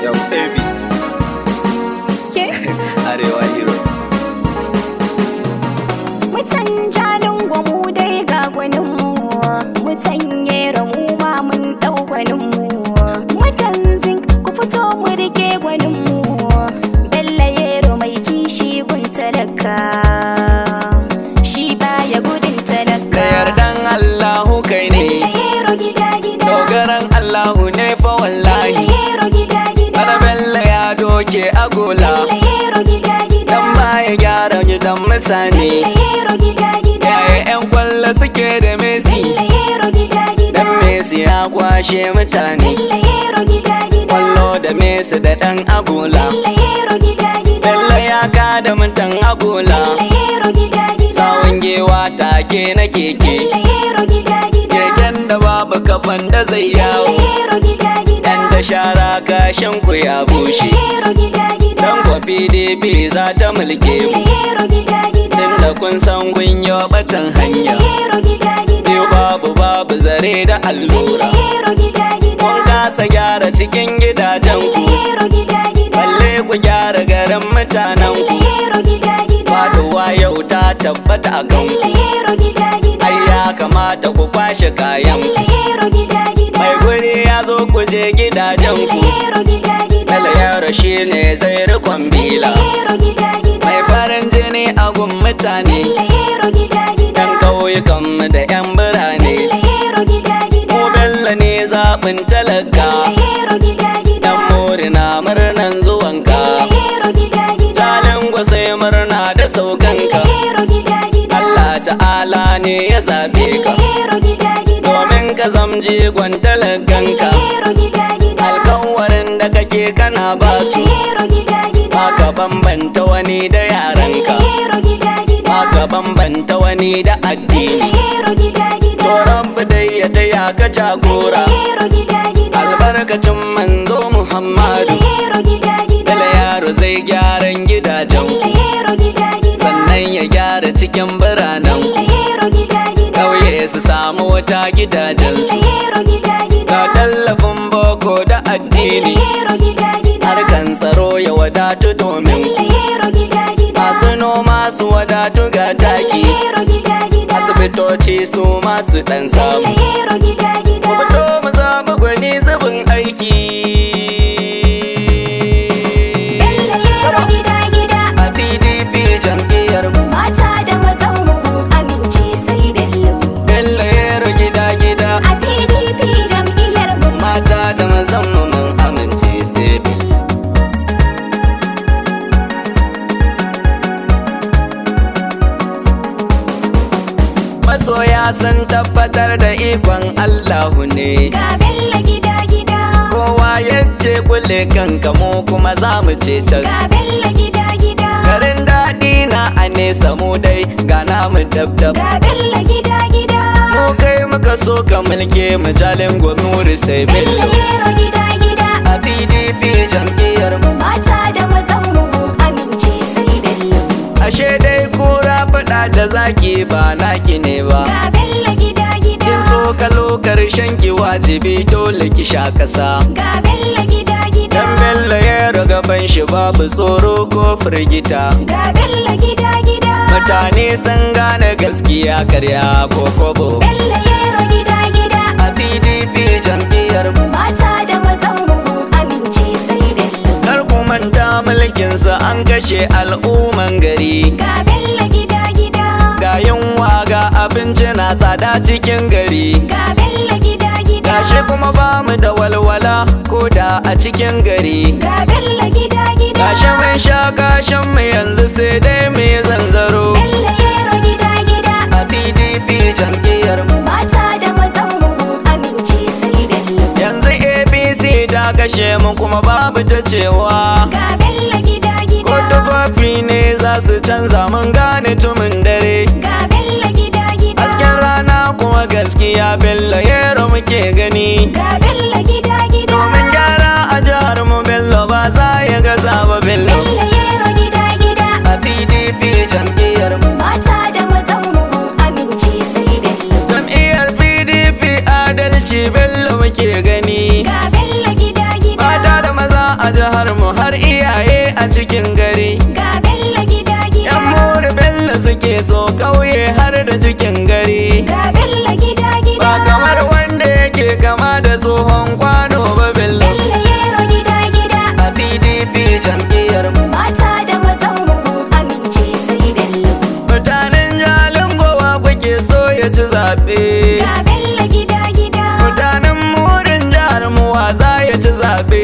Yau baby Arewa hero. Mutan jalin gwamu dai ga gwaninmu, mutan yera mu ma mun ɗau gwaninmu, mutan zinc ku fito mu rike gwaninmu, Bello yero mai kishi gun talaka, shi baya gudun talaka. Da yardan Allahu kai ne, Bello yero gida gida, dogaran Allahu ne fa wallahi. Bello yero gida gida, Bana Bello ya doke agola, Bello yero gida gida, dan ma ya gyara gidan mutane. Bello yero gida gida, Yaya 'yan kwallo suke da Messi, Bello yero gida gida, dan Messi ya kwashe mutane. Bello yero gida gida, Kwallo da Messi da dan agola, Bello yero gida gida, Bello ya kada mutan agola. Bello yero gida gida, Sawun gewa take na keke, Bello yero gida gida, keken da babu kafan da zai Bello yawo. yero gida gida, Dan da shara kashin ku ya bushe, Bello yero gida gida, dan kwa PDP za ta mulke mu. Bello yero gida gida, Tunda kun san kun yi batan hanya, Bello yero gida gida, biyu babu zare da allura. Bello yero gida gida, Kun kasa gyara cikin gidajen Bello ku, yero gida gida, balle ku gyara garin mutanen Bello ku. yero gida gida, Faduwa yau ta tabbata a kan Bello ku, yero gida gida, ai ya kamata ku kwashe kayan ku. Bello yero gida gida, Mai guri ya zo ku je gidajen ku, Bello yero gida gida, Bello yaro shi ne zai rikon bila. Bello yero gida gida, Mai farin jini a gun mutane, Bello yero gida gida, yan ƙauyukanmu da yan birane. Bello yero gida gida, Mu Bello ne zaɓin talaka, Bello yero gida gida, dan murna murnan zuwanka. Bello yero gida gida, Jalingo sai murna da saukanka, Bello yero gida gida, Allah ta'ala ne ya zaɓe ka, Bello yero gida gida, domin ka zamje gwan talakanka. Bello yero gida gida, Alkawarin da kake kana basu, Bello yero gida gida, baka bambanta wani da yaranka, Bello yero gida gida, baka bambanta wani da addini. Bello yero gida gida, To rabbi dai ya taya ka jagora, Bello yero gida gida, albarkacin manzo Muhammadu. Bello yero gida gida, Bello yaro zai gyaran gidajen Bello yero gida gida, sannan ya gyara cikin biranen Bello yero gida gida, ƙauye su samu wata gidajensu. Bello yero gida gida, Ga tallafin boko da addini, Bello yero gida gida, harkan tsaro ya wadatu domin ku. Bello yero gida gida, Masu noma su wadatu ga taki, Bello yero gida gida, asibitoci su masu ɗan samu. Bello yero gida gida, Ku fito mu zaɓi gwani zubin aiki. Bello yero gida gida, A PDP jam'iyyar mu, mata da mazan mu mun amince sai Bello. Bello yaro gida-gida, A PDP jam'iyyar mu, mata da mazan mu mun amince sai Bello. Masoya sun tabbatar da ikon Allahu ne, ga Bello gida gida, kowa yace kule kanka mu kuma za mu ce cas. ga Bello gida gida, Garin daɗi na a nesa mu dai ga namu dab-dab. ga Bello gida gida, Mu kai muka so ka mulke mu jalin gwamnati sai Bello Bello. yero gida gida, A PDP jam'iyyar mu, mata da mazan mu mun amince sai Bello. ashe dai kura faɗa da zaki ba naki ne ba. Ga Bello gida gida, Kin so kalo karshen ki wajibi dole ki sha kasa. ga Bello gida gida, Dan Bello ya gaban shi babu tsoro ko firgita. ga Bello gida gida, Mutane sun gane gaskiya karya ko kobo. Bello yero gida gida, A PDP jam'iyyar mu, mata da mazan mu mun amince sai Bello. kar ku manta mulkinsa an kashe al'umman gari. Ga Bello gida gida, Ga yunwa ga abinci na tsada cikin gari. ga Bello gida gida, Gashi kuma ba mu da walwala ko da a cikin gari. ga Bello gida gida, Gashi mun sha gashin mu yanzu sai dai mu yi zanzaro. Bello yero gida gida, A PDP jam'iyyar mu, mata da mazan mu mun amince sai Bello. yanzu APC ta kashe mu kuma babu ta cewa. Ga Bello gida Ko gida, tufafi ne za su canza mun gane tumin dare. ga Bello gida gida, Hasken rana kuma gaskiya Bello yaro muke gani. ga Bello gida gida, Domin gyara a jihar mu Bello ba za ya gaza ba Bello. Bello yero gida gida, A PDP jam'iyyar mu, mata da mazan mu mun amince sai Bello. jam'iyyar PDP adalci Bello muke gani. Ga Bello gida gida, Mata da maza a a jihar mu har iyaye a cikin gari. Ga Bello gida gida. Yan muri Bello suke so ƙauye har da cikin gari. Ga Bello gida gida. Ba kamar wanda yake kama da tsohon kwano ba Bello. Bello yero gida gida. A PDP jam'iyyar mu. Mata da mazan mu mun amince sai Bello. Mutanen Jalingowa kuke so ya ci zaɓe. Ga Bello gida gida. Mutanen murin jihar mu wa za ya ci zaɓe.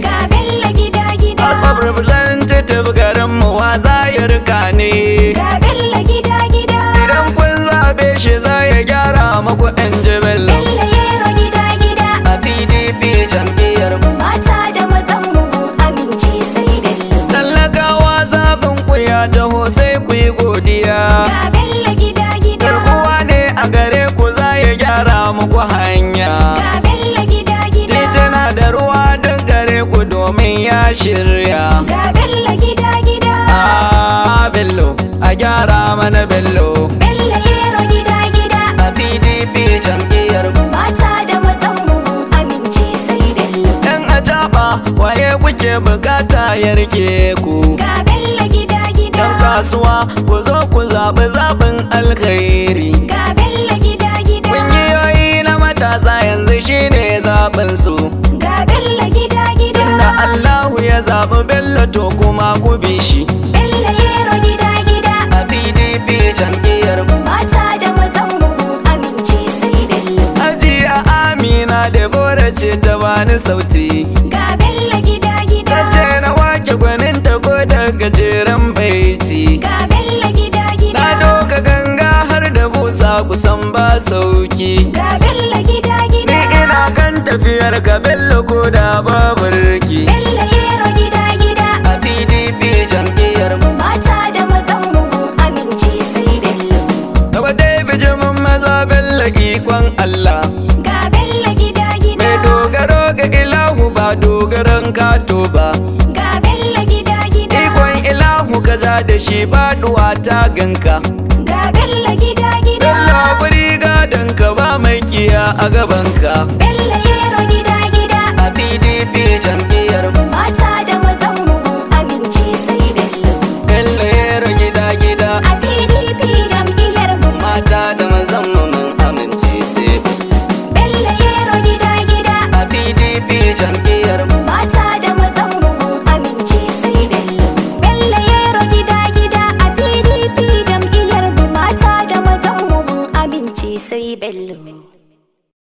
Ga Bello gida gida. House of Representative garin mu wa za ya rika ne. Ga Bello gida gida. Idan kun zaɓe shi za ya gyara muku ɗan Bello. Bello yero gida gida. A PDP jam'iyyar mu. Mata da mazan mu mun amince sai Bello. Tallakawa zaɓin ku ya taho sai ku yi godiya. Ga Bello gida gida. Garkuwa ne a gare ku za ya gyara muku hanya. Ga Bello gida gida. Tituna da ruwa duk gare ku domin ya shirya. Ga Bello gida gida. Bello a gyara mana Bello. Bello yero gida gida. A PDP jam'iyyar mu. Mata da mazan mu mun amince sai Bello. Yan acaɓa waye kuke bukata ya rike ku. Ga Bello gida gida. Yan kasuwa ku zo ku zaɓi zaɓin alkhairi. Ga Bello gida gida. Ƙungiyoyi na matasa yanzu shine zaɓin su. Ga Bello gida gida. Inda Allahu ya zaɓi Bello to kuma ku bi shi. Bello yero gida gida. A PDP jam'iyyar mu. Mata da mazan mu mun amince sai Bello. Hajiya Amina Debora ce ta bani sauti. Ga Bello gida gida. Ta ce na wake gwaninta ko da gajeren baiti. Ga Bello gida gida. Na doka ganga har da busa kusan ba sauki. Ga Bello gida Ni gida. ina kan tafiyar ka Bello ko da baburki. Bello yero gida gida. A PDP jam'iyyar mu. Mata da mazan mu mun amince sai Bello. Gaba dai bijimin maza Bello ikon Allah. Ga Bello gida gida. Mai dogaro ga ilahu ba dogaron kato ba. Ga Bello gida gida. Ikon ilahu ka ja da shi faduwa ta ganka. Ga Bello gida gida. Bello guri gadon ka ba mai kiya a gabanka.